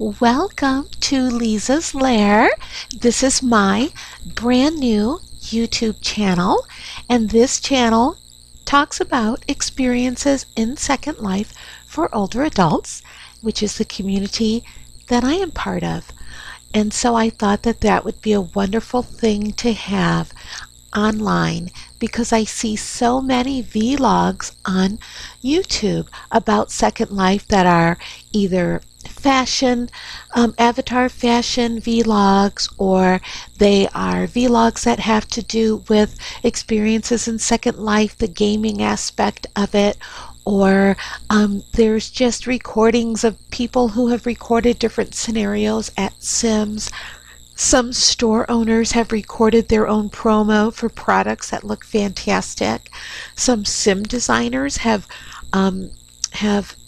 Welcome to Leezah's Lair. This is my brand new YouTube channel, and this channel talks about experiences in Second Life for older adults, which is the community that I am part of. And so I thought that that would be a wonderful thing to have online because I see so many vlogs on YouTube about Second Life that are either fashion, avatar fashion vlogs, or they are vlogs that have to do with experiences in Second Life, the gaming aspect of it, or there's just recordings of people who have recorded different scenarios at Sims. Some store owners have recorded their own promo for products that look fantastic. Some sim designers have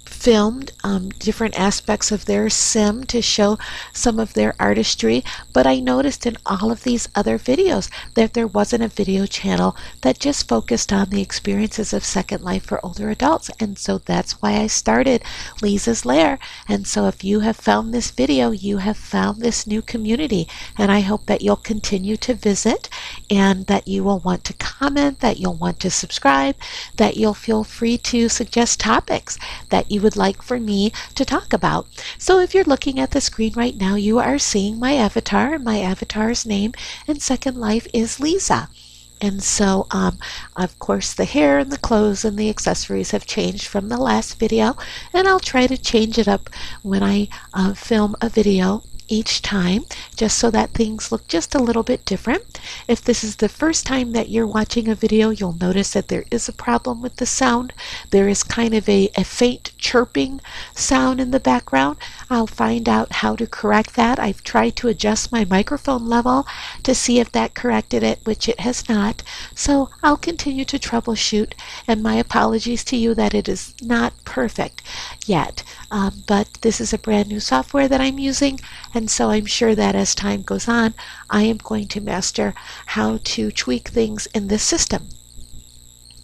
filmed different aspects of their sim to show some of their artistry, but I noticed in all of these other videos that there wasn't a video channel that just focused on the experiences of Second Life for older adults, and so that's why I started Leezah's Lair. And so if you have found this video, you have found this new community, and I hope that you'll continue to visit and that you will want to comment, that you'll want to subscribe, that you'll feel free to suggest topics that you would like for me to talk about. So if you're looking at the screen right now, you are seeing my avatar, and my avatar's name in Second Life is Leezah. And so, of course, the hair and the clothes and the accessories have changed from the last video, and I'll try to change it up when I film a video each time, just so that things look just a little bit different. If this is the first time that you're watching a video, you'll notice that there is a problem with the sound. There is kind of a faint chirping sound in the background. I'll find out how to correct that. I've tried to adjust my microphone level to see if that corrected it, which it has not. So I'll continue to troubleshoot, and my apologies to you that it is not perfect yet. But this is a brand new software that I'm using, and so I'm sure that as time goes on, I am going to master how to tweak things in this system.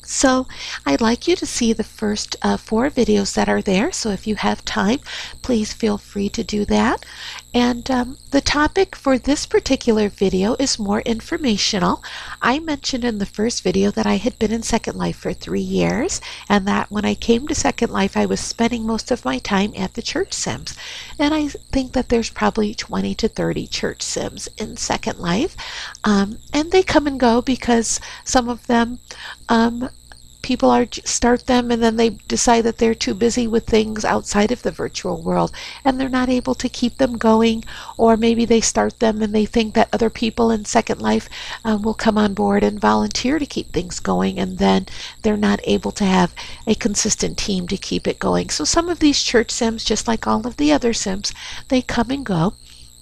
So I'd like you to see the first 4 videos that are there. So if you have time, please feel free to do that. And the topic for this particular video is more informational. I mentioned in the first video that I had been in Second Life for 3 years, and that when I came to Second Life, I was spending most of my time at the church sims. And I think that there's probably 20 to 30 church sims in Second Life. And they come and go because some of them people start them and then they decide that they're too busy with things outside of the virtual world and they're not able to keep them going, or maybe they start them and they think that other people in Second Life will come on board and volunteer to keep things going, and then they're not able to have a consistent team to keep it going. So some of these church sims, just like all of the other sims, they come and go.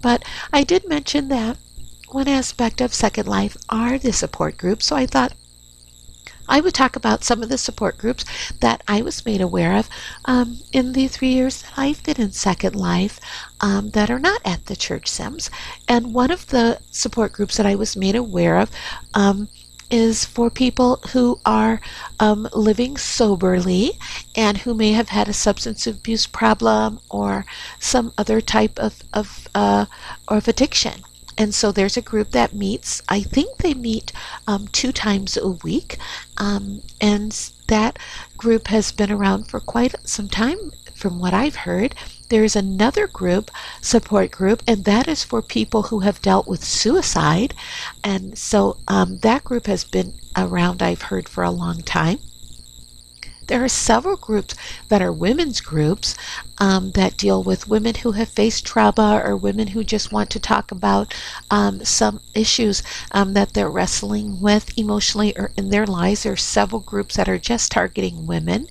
But I did mention that one aspect of Second Life are the support groups, so I thought I would talk about some of the support groups that I was made aware of in the 3 years that I've been in Second Life that are not at the church sims. And one of the support groups that I was made aware of is for people who are living soberly and who may have had a substance abuse problem or some other type of addiction. And so there's a group that meets, I think they meet 2 times a week, and that group has been around for quite some time from what I've heard. There's another group, support group, and that is for people who have dealt with suicide, and so that group has been around, I've heard, for a long time. There are several groups that are women's groups that deal with women who have faced trauma, or women who just want to talk about some issues that they're wrestling with emotionally or in their lives. There are several groups that are just targeting women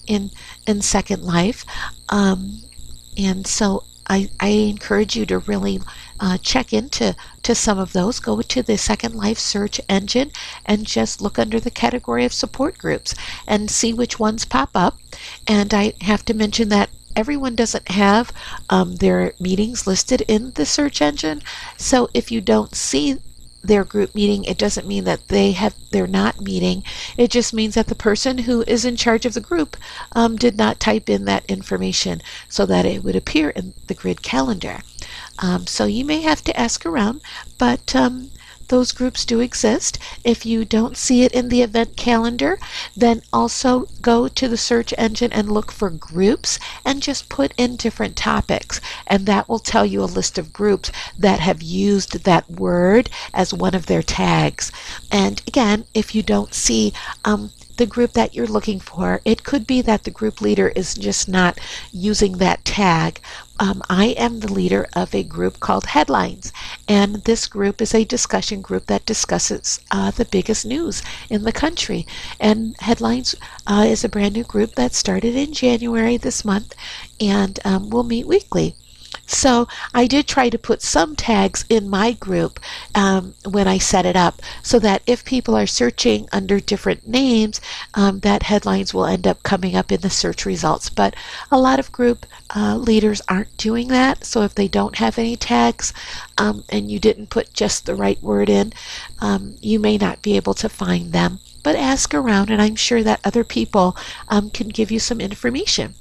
in Second Life. And so I encourage you to really check into some of those. Go to the Second Life search engine and just look under the category of support groups and see which ones pop up. And I have to mention that everyone doesn't have their meetings listed in the search engine. So if you don't see their group meeting, it doesn't mean that they're not meeting. It just means that the person who is in charge of the group did not type in that information so that it would appear in the grid calendar. So you may have to ask around, but those groups do exist. If you don't see it in the event calendar, then also go to the search engine and look for groups and just put in different topics, and that will tell you a list of groups that have used that word as one of their tags. And again, if you don't see the group that you're looking for, it could be that the group leader is just not using that tag. I am the leader of a group called Headlines, and this group is a discussion group that discusses the biggest news in the country. And Headlines is a brand new group that started in January this month, and will meet weekly. So I did try to put some tags in my group when I set it up, so that if people are searching under different names, that Headlines will end up coming up in the search results. But a lot of group leaders aren't doing that, so if they don't have any tags and you didn't put just the right word in, you may not be able to find them. But ask around, and I'm sure that other people can give you some information.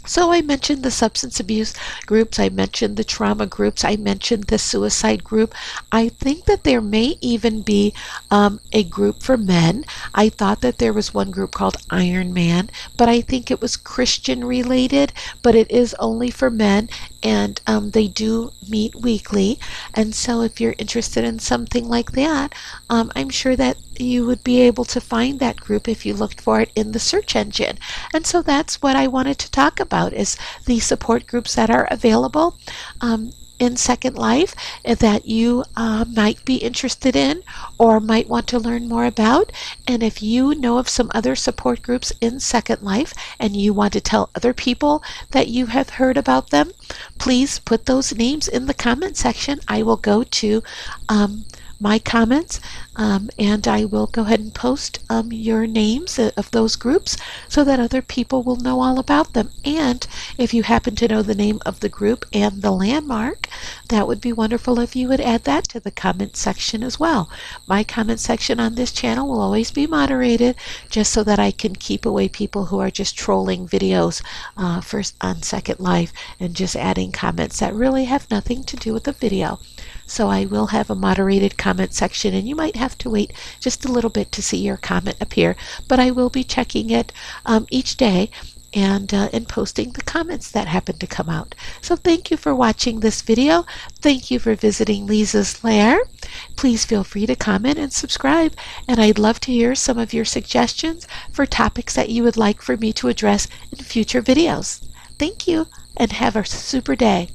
So I mentioned the substance abuse groups, I mentioned the trauma groups, I mentioned the suicide group. I think that there may even be a group for men. I thought that there was one group called Iron Man, but I think it was Christian related, but it is only for men, and they do meet weekly. And so if you're interested in something like that, I'm sure that you would be able to find that group if you looked for it in the search engine. And so that's what I wanted to talk about, is the support groups that are available in Second Life that you might be interested in or might want to learn more about. And if you know of some other support groups in Second Life and you want to tell other people that you have heard about them, please put those names in the comment section. I will go to my comments and I will go ahead and post your names of those groups so that other people will know all about them. And if you happen to know the name of the group and the landmark, that would be wonderful if you would add that to the comment section as well. My comment section on this channel will always be moderated, just so that I can keep away people who are just trolling videos first on Second Life and just adding comments that really have nothing to do with the video. So I will have a moderated comment section, and you might have to wait just a little bit to see your comment appear, but I will be checking it each day and posting the comments that happen to come out. So thank you for watching this video. Thank you for visiting Leezah's Lair. Please feel free to comment and subscribe, and I'd love to hear some of your suggestions for topics that you would like for me to address in future videos. Thank you, and have a super day.